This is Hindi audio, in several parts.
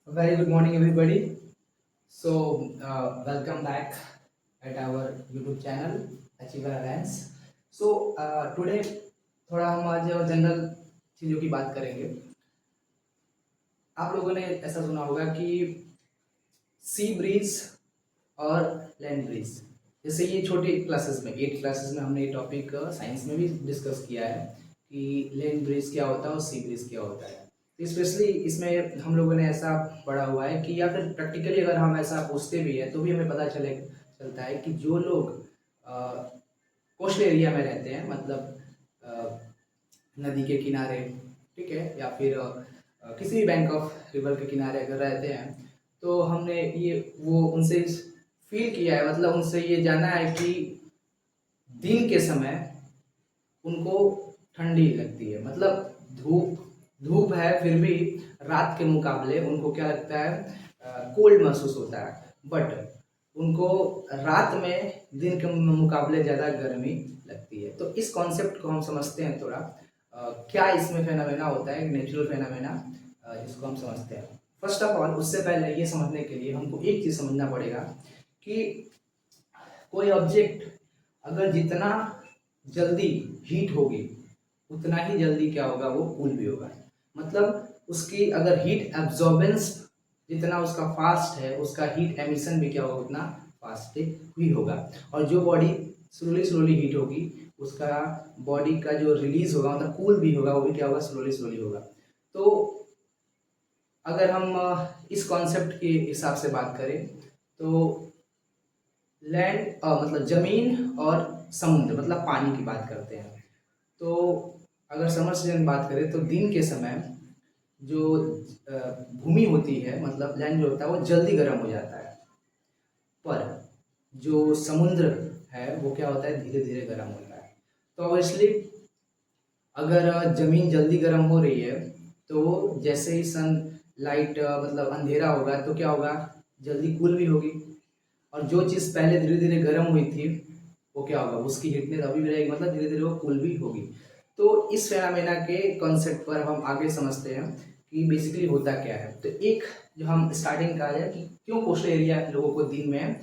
Very good morning, everybody. Welcome back at our YouTube channel, Achiever Alliance. Today थोड़ा हम आज जनरल चीज़ों की बात करेंगे। आप लोगों ने ऐसा सुना होगा कि सी ब्रीज और लैंड ब्रीज, जैसे ये छोटे क्लासेस में 8 क्लासेस में हमने ये टॉपिक साइंस में भी डिस्कस किया है कि लैंड ब्रीज क्या होता है और सी ब्रीज क्या होता है। स्पेशली इसमें हम लोगों ने ऐसा पढ़ा हुआ है कि या फिर प्रैक्टिकली अगर हम ऐसा पूछते भी हैं तो भी हमें पता चलता है कि जो लोग कोस्टल एरिया में रहते हैं, मतलब नदी के किनारे, ठीक है, या फिर किसी भी बैंक ऑफ रिवर के किनारे अगर रहते हैं, तो हमने ये वो उनसे फील किया है, मतलब उनसे ये जाना है कि दिन के समय उनको ठंडी लगती है, मतलब धूप धूप है फिर भी रात के मुकाबले उनको क्या लगता है, कोल्ड महसूस होता है। बट उनको रात में दिन के मुकाबले ज़्यादा गर्मी लगती है। तो इस कॉन्सेप्ट को हम समझते हैं थोड़ा, क्या इसमें फेनामेना होता है, नेचुरल फेनामेना, इसको हम समझते हैं। फर्स्ट ऑफ ऑल, उससे पहले ये समझने के लिए हमको एक चीज़ समझना पड़ेगा कि कोई ऑब्जेक्ट अगर जितना जल्दी हीट होगी उतना ही जल्दी क्या होगा, वो कूल भी होगा। मतलब उसकी अगर हीट एब्जॉर्बेंस जितना उसका फास्ट है, उसका हीट एमिशन भी क्या होगा, उतना फास्ट ही होगा। और जो बॉडी स्लोली स्लोली हीट होगी, उसका बॉडी का जो रिलीज होगा, मतलब कूल भी होगा, वो भी क्या होगा, स्लोली स्लोली होगा। तो अगर हम इस कॉन्सेप्ट के हिसाब से बात करें तो लैंड मतलब ज़मीन और समुद्र, मतलब पानी की बात करते हैं। तो अगर समर सीजन की बात करें तो दिन के समय जो भूमि होती है, मतलब लैंड जो होता है, वो जल्दी गर्म हो जाता है। पर जो समुद्र है वो क्या होता है, धीरे धीरे गर्म होता है। तो ऑब्वियसली अगर ज़मीन जल्दी गर्म हो रही है तो जैसे ही सन लाइट मतलब अंधेरा होगा तो क्या होगा, जल्दी कूल भी होगी। और जो चीज़ पहले धीरे धीरे गर्म हुई थी वो क्या होगा, उसकी हीटनेस अभी भी रहेगी, मतलब धीरे धीरे वो कूल भी होगी। तो इस फेनामेना के कॉन्सेप्ट पर हम आगे समझते हैं कि बेसिकली होता क्या है। तो एक जो हम स्टार्टिंग कहा जाए कि क्यों कोस्टल एरिया लोगों को दिन में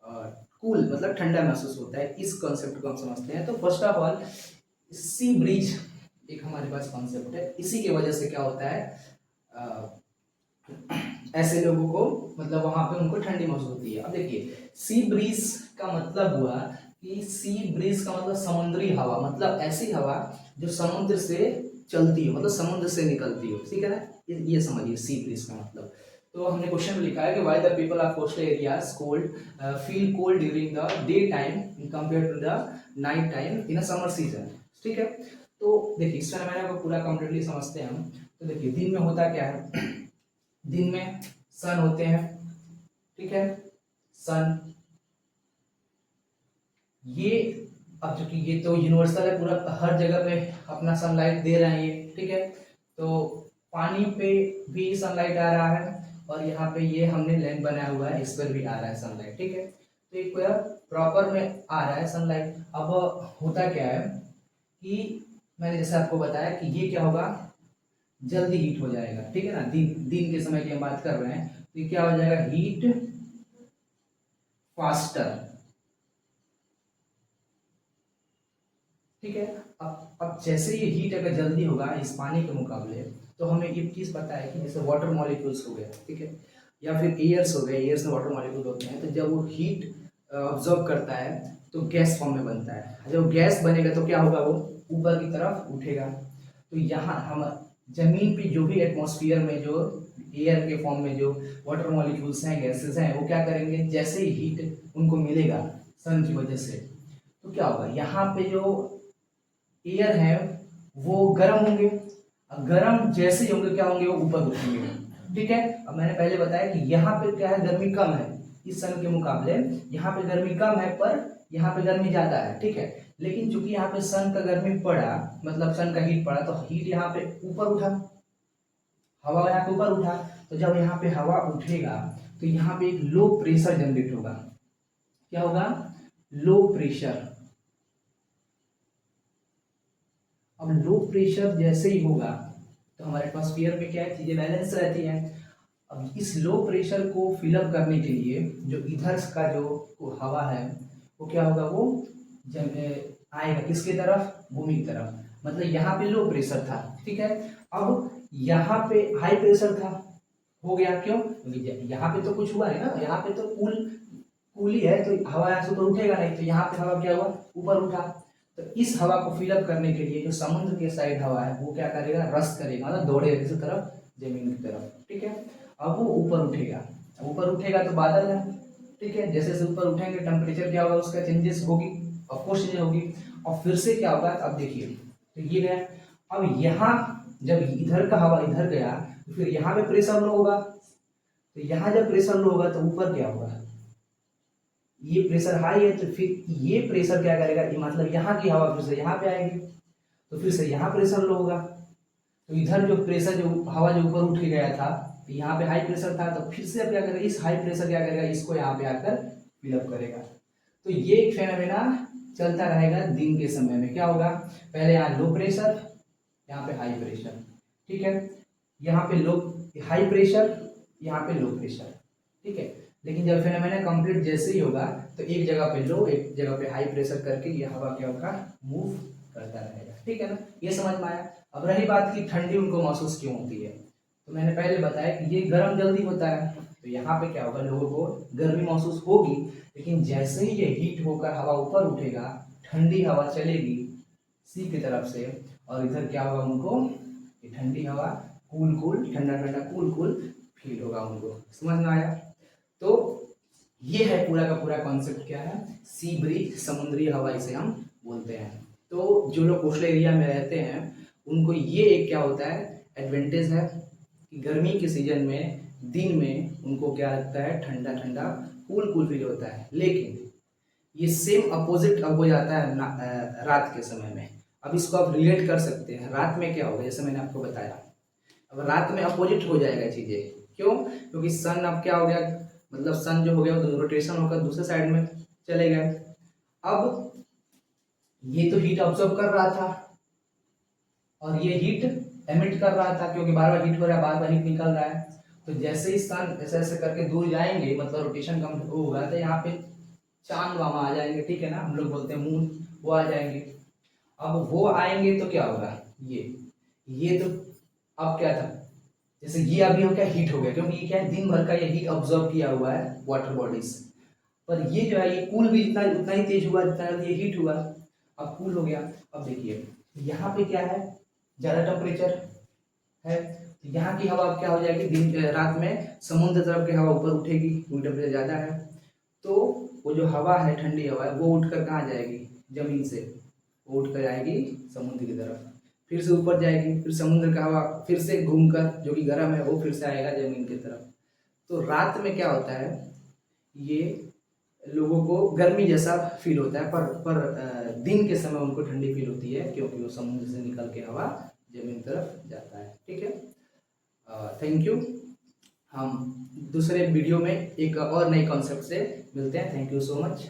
कूल मतलब ठंडा महसूस होता है, इस कॉन्सेप्ट को हम समझते हैं। तो first of all, sea breeze एक हमारे पास कॉन्सेप्ट है। इसी की वजह से क्या होता है, ऐसे लोगों को मतलब वहां पे उनको ठंडी महसूस होती है। अब देखिए, सी ब्रीज का मतलब हुआ कि सी ब्रीज का मतलब समुद्री हवा, मतलब ऐसी हवा जो समुद्र से चलती हो, मतलब समुद्र से निकलती हो, ठीक है ना। ये समझिए सी ब्रीज का मतलब। तो हमने क्वेश्चन में लिखा है कि why the people of coastal areas cold feel cold during the day time compare to the night time in a summer season, ठीक है। तो देखिए, इस फेनोमेना को पूरा कंप्लीटली समझते हैं हम। तो देखिए, दिन में होता क्या है, दिन में सन होते हैं, ठीक है, सन ये, अब चूंकि ये तो यूनिवर्सल है, पूरा हर जगह पे अपना सनलाइट दे रहे हैं ये, ठीक है। तो पानी पे भी सनलाइट आ रहा है और यहाँ पे ये हमने लैंप बनाया हुआ है, इस पर भी आ रहा है सनलाइट, ठीक है। तो एक पूरा प्रॉपर में आ रहा है सनलाइट। अब होता क्या है कि मैंने जैसे आपको बताया कि ये क्या होगा, जल्दी हीट हो जाएगा, ठीक है ना। दिन दिन के समय की हम बात कर रहे हैं, तो ये क्या हो जाएगा, हीट फास्टर, ठीक है। अब जैसे ये हीट अगर जल्दी होगा इस पानी के मुकाबले, तो हमें ये चीज़ पता है कि जैसे वाटर मॉलिक्यूल्स हो गए, ठीक है, या फिर एयर्स हो गए, एयर्स में वाटर मॉलिक्यूल होते हैं, तो जब वो हीट ऑब्जॉर्व करता है तो गैस फॉर्म में बनता है। जब गैस बनेगा तो क्या होगा, वो ऊपर की तरफ उठेगा। तो यहाँ हम जमीन पे जो भी एटमॉस्फेयर में जो एयर के फॉर्म में जो वाटर मॉलिक्यूल्स हैं, गैसेस हैं, वो क्या करेंगे, जैसे ही हीट उनको मिलेगा सन की वजह से, तो क्या होगा, यहाँ पे जो एयर है वो गर्म होंगे। अब गर्म जैसे ही होंगे क्या होंगे, वो ऊपर उठेंगे, ठीक है। अब मैंने पहले बताया कि यहाँ पे क्या है, गर्मी कम है इस सन के मुकाबले, यहाँ पे गर्मी कम है पर यहाँ पे गर्मी ज्यादा है, ठीक है। लेकिन चूंकि यहाँ पे सन का गर्मी पड़ा, मतलब सन का हीट पड़ा, तो हीट यहाँ पे ऊपर उठा, हवा यहाँ पे ऊपर उठा। तो जब यहाँ पे हवा उठेगा तो यहाँ पे एक लो प्रेशर जनरेट होगा। क्या होगा, लो प्रेशर। अब लो प्रेशर जैसे ही होगा तो हमारे एटमॉस्फेयर में क्या है, चीजें बैलेंस रहती हैं। अब इस लो प्रेशर को फिलअप करने के लिए जो इधर का जो हवा है वो क्या होगा, वो आएगा किसके तरफ, भूमि की तरफ। मतलब यहाँ पे लो प्रेशर था, ठीक है। अब यहाँ पे हाई प्रेशर था, हो गया क्यों, क्योंकि यहाँ पे तो कुछ हुआ है ना, यहाँ पे तो कूली है तो हवा यहाँ से ऊपर उठेगा नहीं, तो यहाँ पे हवा क्या हुआ, ऊपर उठा। तो इस हवा को फिलअप करने के लिए जो समुद्र के साइड हवा है वो क्या करेगा, रस करेगा, मतलब दौड़ेगा किसी तरफ, जमीन की तरफ, ठीक है। अब वो ऊपर उठेगा, ऊपर उठेगा तो बादल है, ठीक है। जैसे जैसे ऊपर उठेंगे टेम्परेचर क्या होगा, उसका चेंजेस होगी, ऑफकोर्स चेंजेस होगी। और फिर से क्या होगा, अब देखिए तो ये गया। अब यहाँ जब इधर का हवा इधर गया तो फिर यहाँ पे प्रेशर लो होगा, तो यहाँ जब प्रेशर लो होगा तो ऊपर क्या होगा, ये प्रेशर हाई है, तो फिर ये प्रेशर क्या करेगा, ये मतलब यहाँ की हवा फिर से यहाँ पे आएगी, तो फिर से यहाँ प्रेशर लो होगा। तो इधर जो प्रेशर जो हवा जो ऊपर उठ के गया था, तो यहाँ पे हाई प्रेशर था, तो फिर से अब क्या करेगा, इस हाई प्रेशर क्या करेगा, इसको यहाँ पे आकर फिलअप करेगा। तो ये एक फेनोमेना चलता रहेगा दिन के समय में। क्या होगा, पहले यहाँ लो प्रेशर, यहाँ पे हाई प्रेशर, ठीक है। यहाँ पे लो हाई प्रेशर, यहाँ पे लो प्रेशर, ठीक है। लेकिन जब फेनोमेना कंप्लीट जैसे ही होगा तो एक जगह पे लो, एक जगह पे हाई प्रेशर करके ये हवा क्या होगा, मूव करता रहेगा, ठीक है ना। ये समझ में आया। अब रही बात की ठंडी उनको महसूस क्यों होती है, तो मैंने पहले बताया कि ये गर्म जल्दी होता है, तो यहाँ पे क्या होगा, लोगों को गर्मी महसूस होगी। लेकिन जैसे ही ये हीट होकर हवा ऊपर उठेगा, ठंडी हवा चलेगी सी की तरफ से, और इधर क्या होगा उनको, ये ठंडी हवा कूल कूल, ठंडा ठंडा कूल कूल फील होगा उनको। समझ में आया। तो ये है पूरा का पूरा कॉन्सेप्ट, क्या है, सी ब्रीज, समुद्री हवा इसे हम बोलते हैं। तो जो लोग कोस्टल एरिया में रहते हैं उनको ये एक क्या होता है, एडवांटेज है कि गर्मी के सीजन में दिन में उनको क्या लगता है, ठंडा ठंडा कूल कूल फील होता है। लेकिन ये सेम अपोजिट अब हो जाता है रात के समय में। अब इसको आप रिलेट कर सकते हैं, रात में क्या होगा, जैसे मैंने आपको बताया, अब रात में अपोजिट हो जाएगा चीजें। क्यों, क्योंकि सन अब क्या हो गया, मतलब सन जो हो गया वो रोटेशन होकर दूसरे साइड में चले गए। अब ये तो हीट ऑब्जर्व कर रहा था और ये हीट एमिट कर रहा था, क्योंकि बार बार हीट हो रहा है, बार बार हीट निकल रहा है। तो जैसे ही सन ऐसे ऐसे करके दूर जाएंगे, मतलब रोटेशन कम होगा, तो यहाँ पे चांद वामा आ जाएंगे, ठीक है ना, हम लोग बोलते हैं मून, वो आ जाएंगे। अब वो आएंगे तो क्या होगा, ये तो अब क्या था, जैसे ये अभी हो क्या, हीट हो गया, क्योंकि ये क्या है, दिन भर का ये हीट ऑब्जर्व किया हुआ है वाटर बॉडीज। पर ये जो है ये कूल भी जितना उतना ही तेज हुआ जितना ये हीट हुआ, अब कूल हो गया। अब देखिए यहाँ पे क्या है, ज़्यादा टेम्परेचर है, तो यहाँ की हवा अब क्या हो जाएगी, दिन रात में समुद्र तरफ की हवा ऊपर उठेगी क्योंकि टेम्परेचर ज़्यादा है। तो वो जो हवा है, ठंडी हवा है, वो उठकर कहाँ जाएगी, जमीन से वो उठकर जाएगी समुद्र की तरफ, फिर से ऊपर जाएगी, फिर समुद्र का हवा फिर से घूमकर जो कि गर्म है वो फिर से आएगा जमीन की तरफ। तो रात में क्या होता है, ये लोगों को गर्मी जैसा फील होता है, पर दिन के समय उनको ठंडी फील होती है, क्योंकि वो समुद्र से निकल के हवा जमीन तरफ जाता है, ठीक है। Thank you. हम दूसरे वीडियो में एक और नए कॉन्सेप्ट से मिलते हैं। Thank you so much.